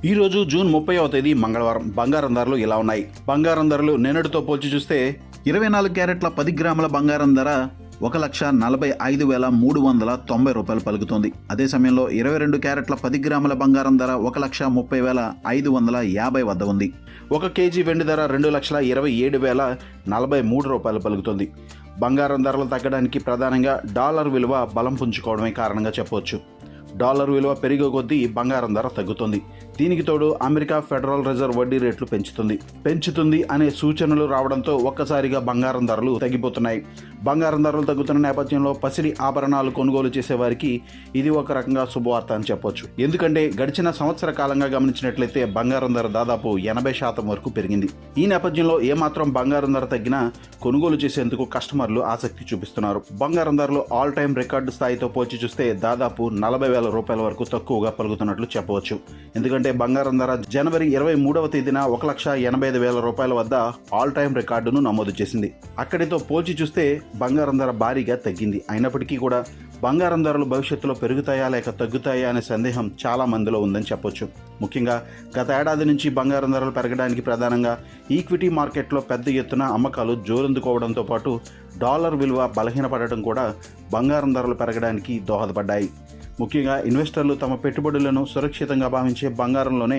ఈరోజు జూన్ 30వ తేదీ మంగళవారం. బంగారం ధరలు ఇలా ఉన్నాయి. బంగారం ధరలు నిన్నటితో పోల్చి చూస్తే 24 క్యారెట్ల 10 గ్రాముల బంగారం ధర 1,45,390 రూపాయలు పలుకుతోంది. అదే సమయంలో 22 క్యారెట్ల 10 గ్రాముల బంగారం ధర 1,30,550 వద్ద ఉంది. 1 కేజీ వెండి ధర 2,27,043 రూపాయలు పలుకుతోంది. బంగారం ధరలు తగ్గడానికి ప్రధానంగా డాలర్ విలువ బలం పుంజుకోవడమే కారణంగా చెప్పవచ్చు. డాలర్ విలువ పెరిగే కొద్దీ బంగారం ధర తగ్గుతుంది. దీనికి తోడు అమెరికా ఫెడరల్ రిజర్వ్ వడ్డీ రేట్లు పెంచుతుంది అనే సూచనలు రావడంతో ఒక్కసారిగా బంగారం ధరలు తగ్గిపోతున్నాయి. బంగారం ధరలు తగ్గుతున్న నేపథ్యంలో పసిడి ఆభరణాలు కొనుగోలు చేసేవారికి ఇది ఒక రకంగా శుభవార్త అని చెప్పొచ్చు. ఎందుకంటే గడిచిన సంవత్సర కాలంగా గమనించినట్లయితే బంగారం ధర దాదాపు 80% వరకు పెరిగింది. ఈ నేపథ్యంలో ఏమాత్రం బంగారం ధర తగ్గినా కొనుగోలు చేసేందుకు కస్టమర్లు ఆసక్తి చూపిస్తున్నారు. బంగారం ధరలు ఆల్ టైమ్ రికార్డు స్థాయితో పోల్చి చూస్తే దాదాపు 40,000 రూపాయల వరకు తక్కువగా పలుకుతున్నట్లు చెప్పవచ్చు. ఎందుకంటే బంగారం ధర జనవరి 23వ తేదీన 1,85,000 రూపాయల వద్ద ఆల్ టైమ్ రికార్డును నమోదు చేసింది. అక్కడితో పోల్చి చూస్తే బంగారం ధర భారీగా తగ్గింది. అయినప్పటికీ కూడా బంగారం ధరలు భవిష్యత్తులో పెరుగుతాయా లేక తగ్గుతాయా అనే సందేహం చాలా మందిలో ఉందని చెప్పొచ్చు. ముఖ్యంగా గత ఏడాది నుంచి బంగారం ధరలు పెరగడానికి ప్రధానంగా ఈక్విటీ మార్కెట్లో పెద్ద ఎత్తున అమ్మకాలు జోరందుకోవడంతో పాటు డాలర్ విలువ బలహీనపడటం కూడా బంగారం ధరలు పెరగడానికి దోహదపడ్డాయి. ముఖ్యంగా ఇన్వెస్టర్లు తమ పెట్టుబడులను సురక్షితంగా భావించే బంగారంలోనే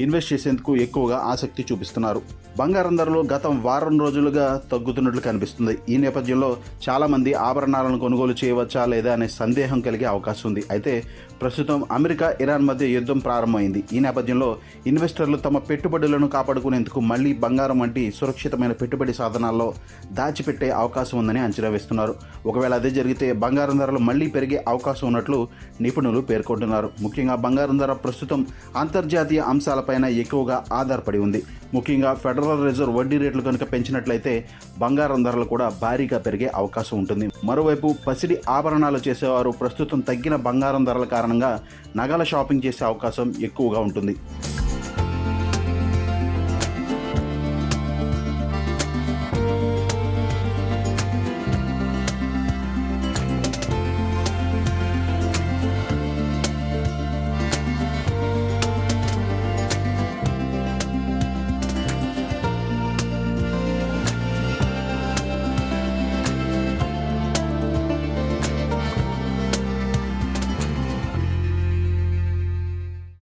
ఇన్వెస్ట్ చేసేందుకు ఎక్కువగా ఆసక్తి చూపిస్తున్నారు. బంగారం ధరలు గత వారం రోజులుగా తగ్గుతున్నట్లు కనిపిస్తుంది. ఈ నేపథ్యంలో చాలామంది ఆభరణాలను కొనుగోలు చేయవచ్చా లేదా అనే సందేహం కలిగే అవకాశం ఉంది. అయితే ప్రస్తుతం అమెరికా ఇరాన్ మధ్య యుద్ధం ప్రారంభమైంది. ఈ నేపథ్యంలో ఇన్వెస్టర్లు తమ పెట్టుబడులను కాపాడుకునేందుకు మళ్లీ బంగారం వంటి సురక్షితమైన పెట్టుబడి సాధనాల్లో దాచిపెట్టే అవకాశం ఉందని అంచనా వేస్తున్నారు. ఒకవేళ అదే జరిగితే బంగారం ధరలు మళ్లీ పెరిగే అవకాశం ఉన్నట్లు నిపుణులు పేర్కొంటున్నారు. ముఖ్యంగా బంగారం ధర ప్రస్తుతం అంతర్జాతీయ అంశాలపైన ఎక్కువగా ఆధారపడి ఉంది. ముఖ్యంగా ఫెడరల్ రిజర్వ్ వడ్డీ రేట్లు కనుక పెంచినట్లయితే బంగారం ధరలు కూడా భారీగా పెరిగే అవకాశం ఉంటుంది. మరోవైపు పసిడి ఆభరణాలు చేసేవారు ప్రస్తుతం తగ్గిన బంగారం ధరల కారణంగా నగల షాపింగ్ చేసే అవకాశం ఎక్కువగా ఉంటుంది.